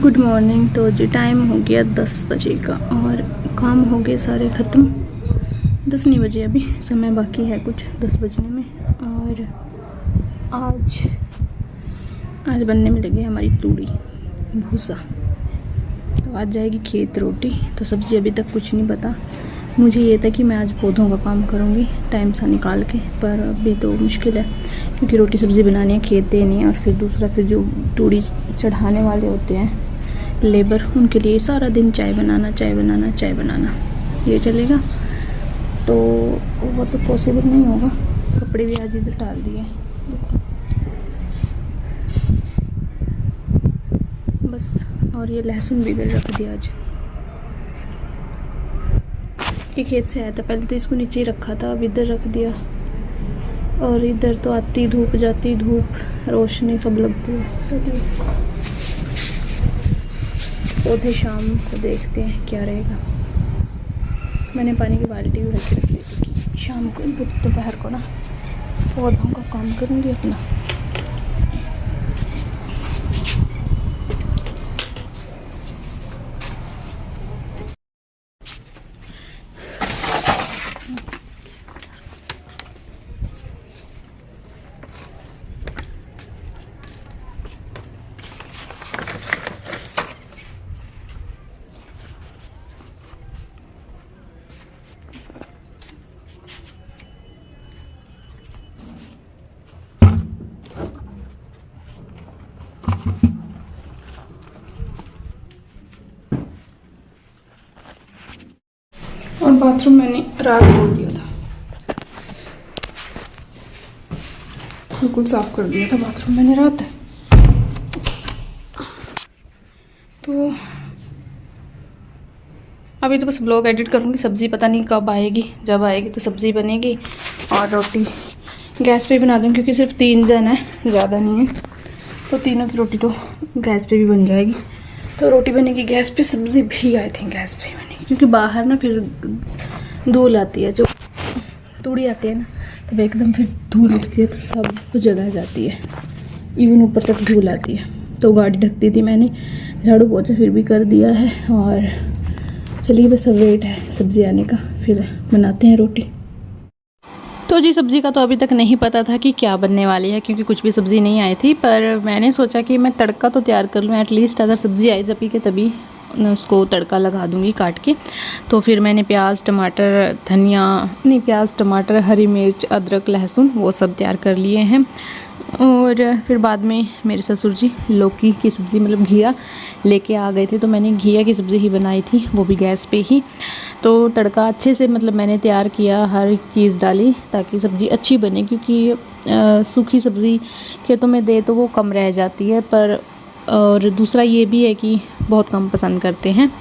Good morning. तो जी time हो गया 10 बजे का और काम हो गए सारे ख़त्म। 10 नहीं बजे, अभी समय बाकी है कुछ 10 बजने में। और आज बनने में लगी है हमारी तूड़ी भूसा। तो आज जाएगी खेत रोटी। तो सब्ज़ी अभी तक कुछ नहीं पता। मुझे ये था कि मैं आज पौधों का काम करूँगी टाइम सा निकाल के, पर अभी तो मुश्किल है क्योंकि रोटी सब्ज़ी बनानी है, खेत देनी है। और फिर दूसरा फिर जो तूड़ी चढ़ाने वाले होते हैं लेबर, उनके लिए सारा दिन चाय बनाना ये चलेगा। तो वो तो पॉसिबल नहीं होगा। कपड़े भी आज इधर डाल दिए बस। और ये लहसुन भी इधर रख दिया आज। ये खेत से आया था, पहले तो इसको नीचे ही रखा था, अब इधर रख दिया। और इधर तो आती धूप जाती धूप, रोशनी सब लगती है। पौधे शाम को देखते हैं क्या रहेगा। मैंने पानी की बाल्टी भी भर के रख ली थी। शाम को दोपहर को ना पौधों का काम करूँगी अपना। और बाथरूम मैंने रात धो दिया था, बिल्कुल साफ कर दिया था बाथरूम मैंने रात। तो अभी तो बस ब्लॉग एडिट करूँगी। सब्ज़ी पता नहीं कब आएगी, जब आएगी तो सब्ज़ी बनेगी और रोटी गैस पे बना दूँगी क्योंकि सिर्फ 3 जन है, ज़्यादा नहीं है। तो तीनों की रोटी तो गैस पे भी बन जाएगी। तो रोटी बनेगी गैस पे, सब्ज़ी भी आई थी गैस पे बनेगी क्योंकि बाहर ना फिर धूल आती है, जो तूड़ी आती है ना तो एकदम फिर धूल उठती है तो सब जगह जाती है, इवन ऊपर तक धूल आती है। तो गाड़ी ढकती थी मैंने, झाड़ू पोछा फिर भी कर दिया है। और चलिए बस अब वेट है सब्ज़ी आने का, फिर बनाते हैं रोटी। तो जी सब्ज़ी का तो अभी तक नहीं पता था कि क्या बनने वाली है क्योंकि कुछ भी सब्ज़ी नहीं आई थी। पर मैंने सोचा कि मैं तड़का तो तैयार कर लूँ एटलीस्ट, अगर सब्ज़ी आई जबी के तभी उसको तड़का लगा दूँगी काट के। तो फिर मैंने प्याज टमाटर हरी मिर्च अदरक लहसुन वो सब तैयार कर लिए हैं। और फिर बाद में मेरे ससुर जी लौकी की सब्ज़ी मतलब घिया लेके आ गए थे, तो मैंने घिया की सब्ज़ी ही बनाई थी, वो भी गैस पे ही। तो तड़का अच्छे से मतलब मैंने तैयार किया, हर एक चीज़ डाली ताकि सब्ज़ी अच्छी बने क्योंकि सूखी सब्ज़ी खेतों में दे तो वो कम रह जाती है। पर और दूसरा ये भी है कि बहुत कम पसंद करते हैं।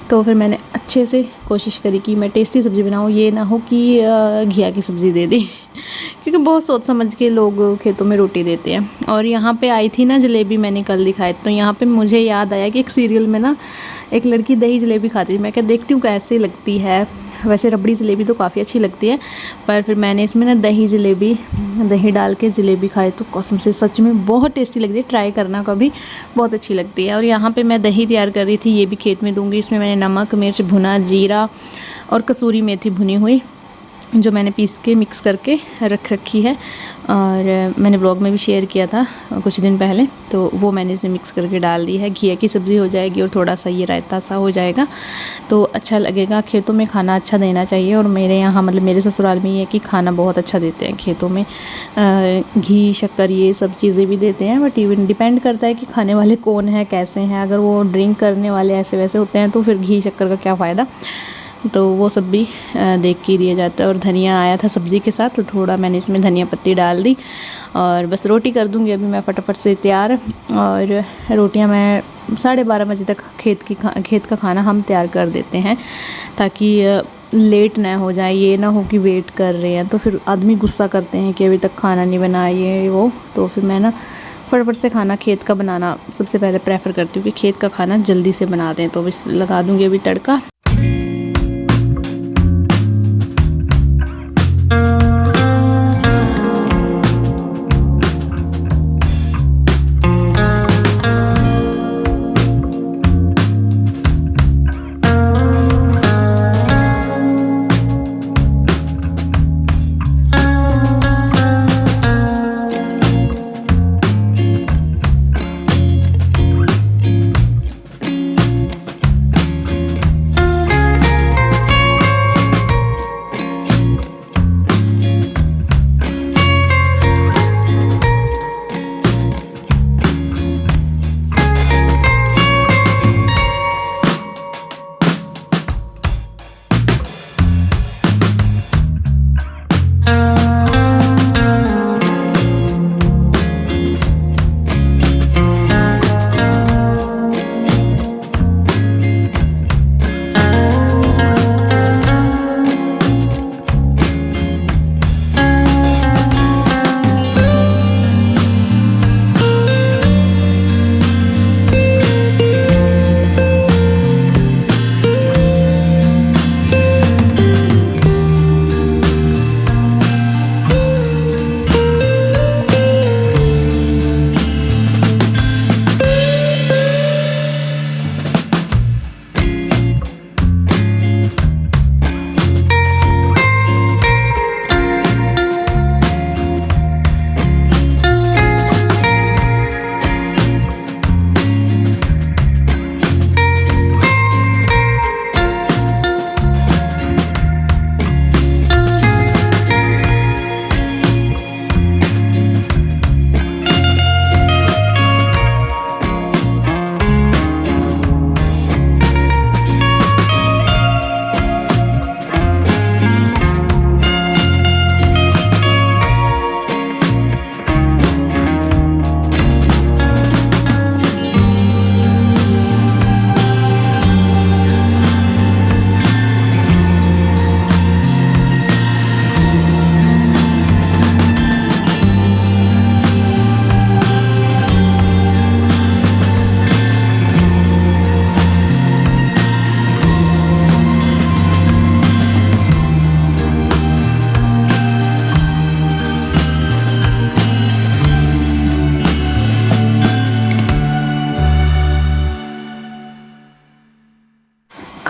तो फिर मैंने अच्छे से कोशिश करी कि मैं टेस्टी सब्ज़ी बनाऊँ, ये ना हो कि घिया की सब्ज़ी दे दी क्योंकि बहुत सोच समझ के लोग खेतों में रोटी देते हैं। और यहाँ पे आई थी ना जलेबी, मैंने कल दिखाई, तो यहाँ पे मुझे याद आया कि एक सीरियल में ना एक लड़की दही जलेबी खाती थी। मैं क्या देखती हूँ कैसी लगती है। वैसे रबड़ी जलेबी तो काफ़ी अच्छी लगती है, पर फिर मैंने इसमें ना दही डाल के जलेबी खाई तो कसम से सच में बहुत टेस्टी लगती है। ट्राई करना कभी, बहुत अच्छी लगती है। और यहाँ पे मैं दही तैयार कर रही थी, ये भी खेत में दूँगी। इसमें मैंने नमक मिर्च भुना जीरा और कसूरी मेथी भुनी हुई जो मैंने पीस के मिक्स करके रख रखी है। और मैंने ब्लॉग में भी शेयर किया था कुछ दिन पहले, तो वो मैंने इसमें मिक्स करके डाल दी है। घिया की सब्ज़ी हो जाएगी और थोड़ा सा ये रायता सा हो जाएगा तो अच्छा लगेगा। खेतों में खाना अच्छा देना चाहिए। और मेरे यहाँ मतलब मेरे ससुराल में ये है कि खाना बहुत अच्छा देते हैं खेतों में, घी शक्कर ये सब चीज़ें भी देते हैं। बट इवन डिपेंड करता है कि खाने वाले कौन है कैसे हैं। अगर वो ड्रिंक करने वाले ऐसे वैसे होते हैं तो फिर घी शक्कर का क्या फ़ायदा। तो वो सब भी देख के दिया जाता है। और धनिया आया था सब्ज़ी के साथ तो थोड़ा मैंने इसमें धनिया पत्ती डाल दी। और बस रोटी कर दूंगी अभी मैं फटाफट से तैयार। और रोटियां मैं 12:30 बजे तक खेत का खाना हम तैयार कर देते हैं ताकि लेट ना हो जाए। ये ना हो कि वेट कर रहे हैं तो फिर आदमी गुस्सा करते हैं कि अभी तक खाना नहीं बनाया ये वो। तो फिर मैं ना फटाफट से खाना खेत का बनाना सबसे पहले प्रेफर करती हूँ कि खेत का खाना जल्दी से बना दें। तो बस लगा दूंगी अभी तड़का।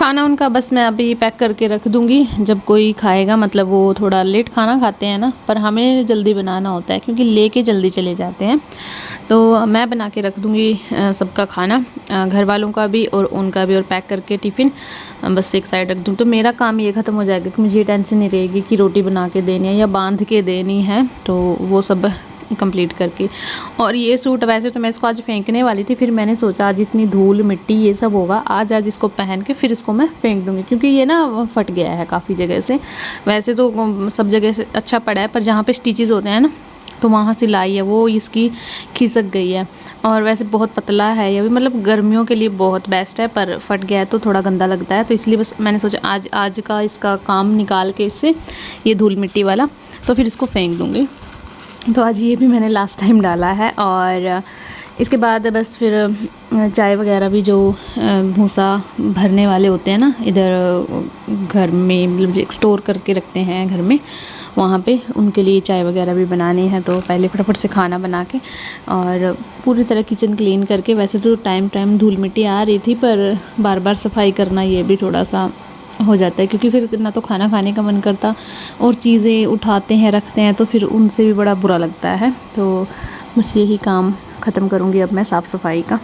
खाना उनका बस मैं अभी पैक करके रख दूँगी, जब कोई खाएगा। मतलब वो थोड़ा लेट खाना खाते हैं ना, पर हमें जल्दी बनाना होता है क्योंकि लेके जल्दी चले जाते हैं। तो मैं बना के रख दूँगी सबका खाना, घर वालों का भी और उनका भी, और पैक करके टिफ़िन बस एक साइड रख दूँ। तो मेरा काम ये ख़त्म हो जाएगा कि मुझे ये टेंशन नहीं रहेगी कि रोटी बना के देनी है या बांध के देनी है, तो वो सब कंप्लीट करके। और ये सूट वैसे तो मैं इसको आज फेंकने वाली थी, फिर मैंने सोचा आज इतनी धूल मिट्टी ये सब होगा, आज इसको पहन के फिर इसको मैं फेंक दूँगी, क्योंकि ये ना फट गया है काफ़ी जगह से। वैसे तो सब जगह से अच्छा पड़ा है, पर जहाँ पे स्टिचेस होते हैं ना, तो वहाँ सिलाई है वो इसकी खिसक गई है। और वैसे बहुत पतला है ये भी, मतलब गर्मियों के लिए बहुत बेस्ट है, पर फट गया है तो थोड़ा गंदा लगता है। तो इसलिए बस मैंने सोचा आज का इसका काम निकाल के इससे, ये धूल मिट्टी वाला, तो फिर इसको फेंक दूँगी। तो आज ये भी मैंने लास्ट टाइम डाला है। और इसके बाद बस फिर चाय वगैरह भी, जो भूसा भरने वाले होते हैं ना इधर घर में, मतलब स्टोर करके रखते हैं घर में, वहाँ पे उनके लिए चाय वगैरह भी बनानी है। तो पहले फटाफट से खाना बना के और पूरी तरह किचन क्लीन करके, वैसे तो टाइम धूल मिट्टी आ रही थी, पर बार बार सफाई करना ये भी थोड़ा सा हो जाता है, क्योंकि फिर ना तो खाना खाने का मन करता, और चीज़ें उठाते हैं रखते हैं तो फिर उनसे भी बड़ा बुरा लगता है। तो बस यही काम ख़त्म करूँगी अब मैं, साफ़ सफाई का।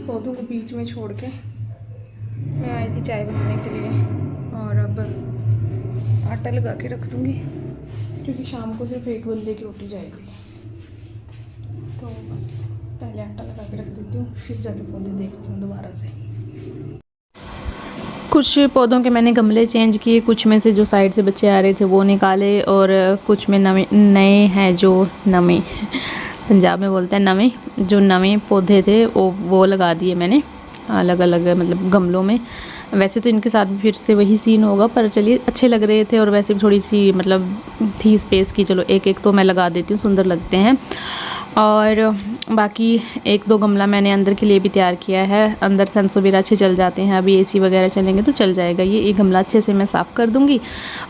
पौधों को बीच में छोड़ के मैं आई थी चाय बनाने के लिए, और अब आटा लगा के रख दूँगी, क्योंकि शाम को सिर्फ एक बंदे की रोटी जाएगी। तो बस पहले आटा लगा के रख देती हूँ, फिर जाके पौधे देखती हूँ दोबारा से। कुछ पौधों के मैंने गमले चेंज किए, कुछ में से जो साइड से बच्चे आ रहे थे वो निकाले, और कुछ में नए हैं जो नवे पंजाब में बोलते हैं नवे, जो नवे पौधे थे वो लगा दिए मैंने अलग अलग मतलब गमलों में। वैसे तो इनके साथ भी फिर से वही सीन होगा, पर चलिए अच्छे लग रहे थे, और वैसे भी थोड़ी सी मतलब थी स्पेस की, चलो एक एक तो मैं लगा देती हूँ, सुंदर लगते हैं। और बाकी एक दो गमला मैंने अंदर के लिए भी तैयार किया है, अंदर सेंसोवेरा अच्छे चल जाते हैं, अभी एसी वगैरह चलेंगे तो चल जाएगा। ये एक गमला अच्छे से मैं साफ़ कर दूँगी,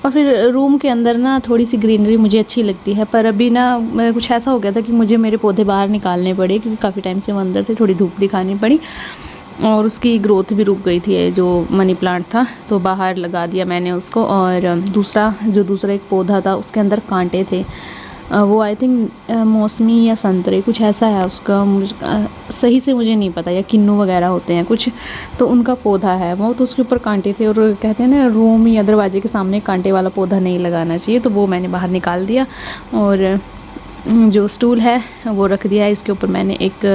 और फिर रूम के अंदर ना थोड़ी सी ग्रीनरी मुझे अच्छी लगती है, पर अभी ना कुछ ऐसा हो गया था कि मुझे मेरे पौधे बाहर निकालने पड़े, क्योंकि काफ़ी टाइम से वो अंदर थे, थोड़ी धूप दिखानी पड़ी, और उसकी ग्रोथ भी रुक गई थी, जो मनी प्लांट था, तो बाहर लगा दिया मैंने उसको। और दूसरा एक पौधा था उसके अंदर कांटे थे, वो आई थिंक मौसमी या संतरे कुछ ऐसा है उसका, मुझे सही से मुझे नहीं पता, या किन्नू वगैरह होते हैं कुछ, तो उनका पौधा है वो, तो उसके ऊपर कांटे थे, और कहते हैं ना रूम या दरवाजे के सामने कांटे वाला पौधा नहीं लगाना चाहिए, तो वो मैंने बाहर निकाल दिया। और जो स्टूल है वो रख दिया है इसके ऊपर मैंने एक,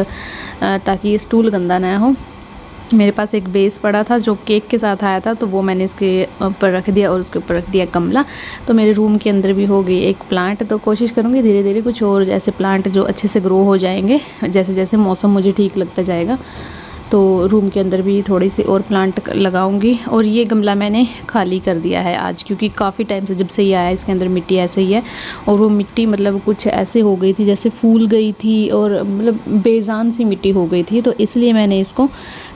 ताकि ये स्टूल गंदा ना हो। मेरे पास एक बेस पड़ा था जो केक के साथ आया था, तो वो मैंने इसके ऊपर रख दिया और उसके ऊपर रख दिया गमला। तो मेरे रूम के अंदर भी हो गई एक प्लांट। तो कोशिश करूँगी धीरे धीरे कुछ और ऐसे प्लांट जो अच्छे से ग्रो हो जाएंगे जैसे जैसे मौसम मुझे ठीक लगता जाएगा, तो रूम के अंदर भी थोड़ी सी और प्लांट लगाऊंगी। और ये गमला मैंने खाली कर दिया है आज, क्योंकि काफ़ी टाइम से जब से ये आया इसके अंदर मिट्टी ऐसे ही है, और वो मिट्टी मतलब कुछ ऐसे हो गई थी जैसे फूल गई थी और मतलब बेजान सी मिट्टी हो गई थी, तो इसलिए मैंने इसको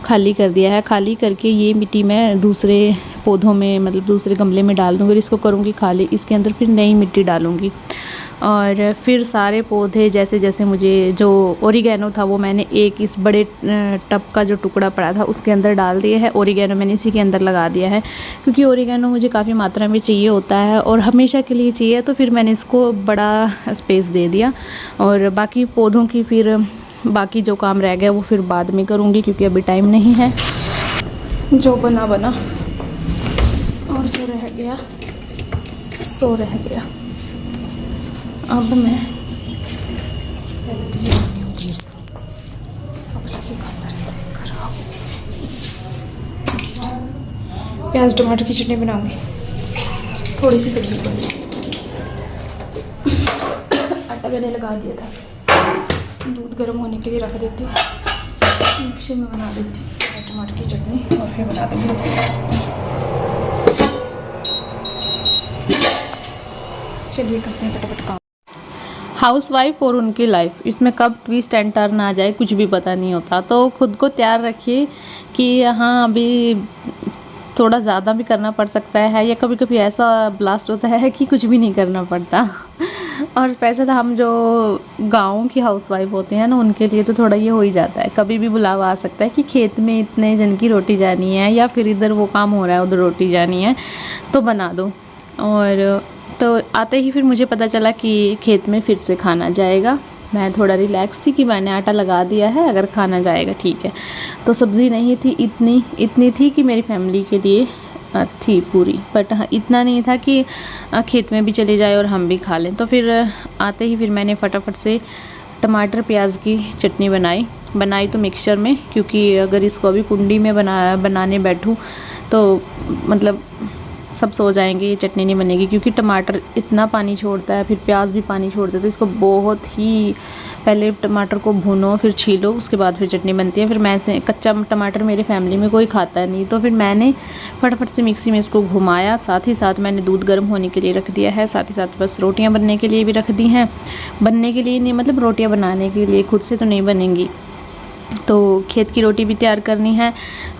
खाली कर दिया है। खाली करके ये मिट्टी मैं दूसरे पौधों में मतलब दूसरे गमले में डाल दूँगी और इसको करूँगी खाली, इसके अंदर फिर नई मिट्टी डालूँगी। और फिर सारे पौधे जैसे जैसे मुझे जो ओरिगेनो था वो मैंने एक इस बड़े टब का जो टुकड़ा पड़ा था उसके अंदर डाल दिया है। ओरिगेनो मैंने इसी के अंदर लगा दिया है, क्योंकि ओरिगेनो मुझे काफ़ी मात्रा में चाहिए होता है और हमेशा के लिए चाहिए, तो फिर मैंने इसको बड़ा स्पेस दे दिया। और बाकी पौधों की फिर बाकी जो काम रह गया वो फिर बाद में करूँगी, क्योंकि अभी टाइम नहीं है। जो बना बना और जो रह गया सो रह गया। अब मैं प्याज टमाटर की चटनी बनाऊंगी, थोड़ी सी सब्जी बनाऊंगी। आटा मैंने लगा दिया था, दूध गर्म होने के लिए रख देती हूँ, मिक्सी में बना देती हूँ प्याज टमाटर की चटनी और फिर बना दूँगी। चलिए करते हैं फटाफट काम। हाउसवाइफ और उनकी लाइफ, इसमें कब ट्विस्ट एंड टर्न आ जाए कुछ भी पता नहीं होता। तो खुद को तैयार रखिए कि हाँ अभी थोड़ा ज़्यादा भी करना पड़ सकता है, या कभी कभी ऐसा ब्लास्ट होता है कि कुछ भी नहीं करना पड़ता। और स्पेशल हम जो गाँव की हाउसवाइफ होते हैं ना, उनके लिए तो थोड़ा ये हो ही जाता है, कभी भी बुलावा आ सकता है कि खेत में इतने जन की रोटी जानी है, या फिर इधर वो काम हो रहा है उधर रोटी जानी है तो बना दो। और तो आते ही फिर मुझे पता चला कि खेत में फिर से खाना जाएगा। मैं थोड़ा रिलैक्स थी कि मैंने आटा लगा दिया है, अगर खाना जाएगा ठीक है। तो सब्ज़ी नहीं थी, इतनी थी कि मेरी फैमिली के लिए थी पूरी, बट हाँ इतना नहीं था कि खेत में भी चले जाए और हम भी खा लें। तो फिर आते ही फिर मैंने फटाफट से टमाटर प्याज की चटनी बनाई तो मिक्सचर में, क्योंकि अगर इसको अभी कुंडी में बनाने बैठूँ तो मतलब सब सो जाएंगे, ये चटनी नहीं बनेगी, क्योंकि टमाटर इतना पानी छोड़ता है, फिर प्याज भी पानी छोड़ते हैं। तो इसको बहुत ही पहले टमाटर को भूनो फिर छीलो, उसके बाद फिर चटनी बनती है। फिर मैं से कच्चा टमाटर मेरे फैमिली में कोई खाता नहीं, तो फिर मैंने फटाफट से मिक्सी में इसको घुमाया। साथ ही साथ मैंने दूध गर्म होने के लिए रख दिया है, साथ ही साथ बस रोटियाँ बनने के लिए भी रख दी हैं। बनने के लिए नहीं मतलब रोटियाँ बनाने के लिए, खुद से तो नहीं बनेंगी। तो खेत की रोटी भी तैयार करनी है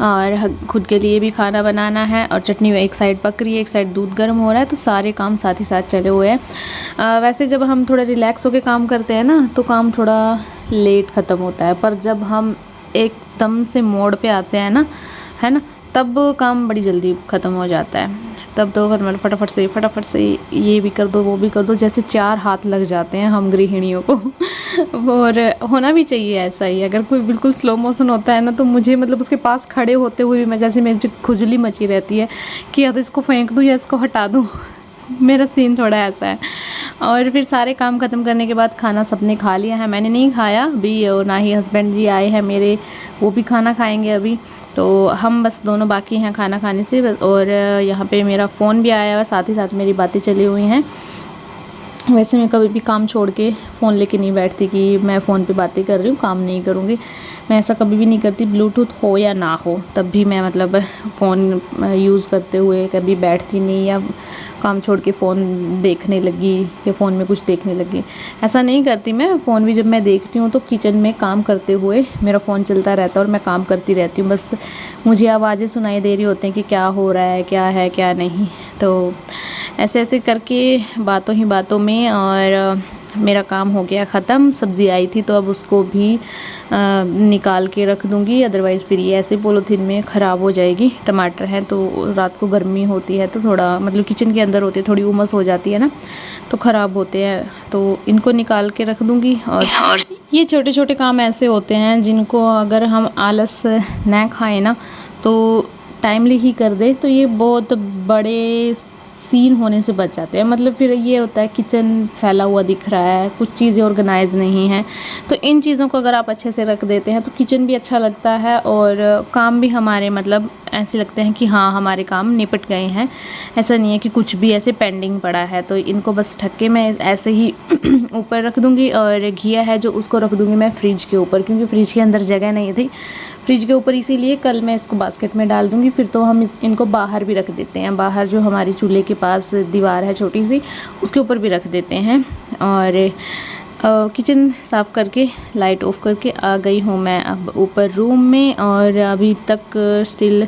और खुद के लिए भी खाना बनाना है, और चटनी एक साइड पक रही है, एक साइड दूध गर्म हो रहा है, तो सारे काम साथ ही साथ चले हुए हैं। वैसे जब हम थोड़ा रिलैक्स होकर काम करते हैं ना तो काम थोड़ा लेट ख़त्म होता है, पर जब हम एकदम से मोड़ पे आते हैं ना, है ना, तब काम बड़ी जल्दी ख़त्म हो जाता है। तब तो फटाफट से ये भी कर दो वो भी कर दो, जैसे 4 हाथ लग जाते हैं हम गृहिणियों को। और होना भी चाहिए ऐसा ही। अगर कोई बिल्कुल स्लो मोशन होता है ना तो मुझे मतलब उसके पास खड़े होते हुए भी मैं जैसे मेरी जो खुजली मची रहती है कि या तो इसको फेंक दूँ या इसको हटा दूँ। मेरा सीन थोड़ा ऐसा है। और फिर सारे काम ख़त्म करने के बाद खाना सबने खा लिया है, मैंने नहीं खाया अभी, और ना ही हस्बैंड जी आए हैं मेरे, वो भी खाना खाएंगे अभी। तो हम बस दोनों बाकी हैं खाना खाने से। और यहाँ पे मेरा फ़ोन भी आया हुआ, साथ ही साथ मेरी बातें चली हुई हैं। वैसे मैं कभी भी काम छोड़ के फ़ोन लेके नहीं बैठती कि मैं फ़ोन पे बातें कर रही हूँ, काम नहीं करूँगी, मैं ऐसा कभी भी नहीं करती। ब्लूटूथ हो या ना हो तब भी मैं मतलब फ़ोन यूज़ करते हुए कभी बैठती नहीं, या काम छोड़ के फ़ोन देखने लगी या फ़ोन में कुछ देखने लगी, ऐसा नहीं करती मैं। फ़ोन भी जब मैं देखती हूँ तो किचन में काम करते हुए मेरा फ़ोन चलता रहता है और मैं काम करती रहती हूँ, बस मुझे आवाज़ें सुनाई दे रही होती हैं कि क्या हो रहा है क्या नहीं। तो ऐसे ऐसे करके बातों ही बातों में और मेरा काम हो गया ख़त्म। सब्ज़ी आई थी तो अब उसको भी निकाल के रख दूँगी, अदरवाइज़ फिर ये ऐसे पॉलीथीन में ख़राब हो जाएगी। टमाटर हैं तो रात को गर्मी होती है तो थोड़ा मतलब किचन के अंदर होती है, थोड़ी उमस हो जाती है ना, तो ख़राब होते हैं, तो इनको निकाल के रख दूँगी। और ये छोटे छोटे काम ऐसे होते हैं जिनको अगर हम आलस न खाएँ ना तो टाइमली ही कर दें तो ये बहुत बड़े सीन होने से बच जाते हैं। मतलब फिर ये होता है किचन फैला हुआ दिख रहा है, कुछ चीज़ें ऑर्गेनाइज नहीं हैं, तो इन चीज़ों को अगर आप अच्छे से रख देते हैं तो किचन भी अच्छा लगता है और काम भी हमारे मतलब ऐसे लगते हैं कि हाँ हमारे काम निपट गए हैं। ऐसा नहीं है कि कुछ भी ऐसे पेंडिंग पड़ा है। तो इनको बस ढक के मैं ऐसे ही ऊपर रख दूँगी और घिया है जो उसको रख दूँगी मैं फ्रिज के ऊपर, क्योंकि फ्रिज के अंदर जगह नहीं थी फ्रिज के ऊपर, इसीलिए कल मैं इसको बास्केट में डाल दूँगी। फिर तो हम इनको बाहर भी रख देते हैं, बाहर जो हमारी चूल्हे के पास दीवार है छोटी सी उसके ऊपर भी रख देते हैं। और किचन साफ़ करके लाइट ऑफ करके आ गई हूँ मैं अब ऊपर रूम में। और अभी तक स्टिल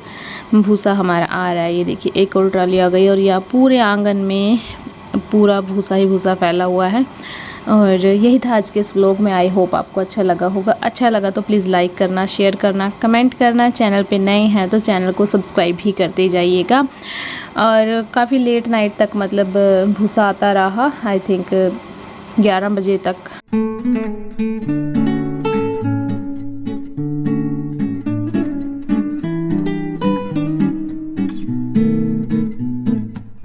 भूसा हमारा आ रहा है। ये देखिए एक और ट्राली आ गई और यहाँ पूरे आंगन में पूरा भूसा ही भूसा फैला हुआ है। और यही था आज के इस व्लॉग में। आई होप आपको अच्छा लगा होगा। अच्छा लगा तो प्लीज़ लाइक करना, शेयर करना, कमेंट करना। चैनल पे नए हैं तो चैनल को सब्सक्राइब भी करते जाइएगा। और काफ़ी लेट नाइट तक मतलब भूसा आता रहा, आई थिंक 11 बजे तक।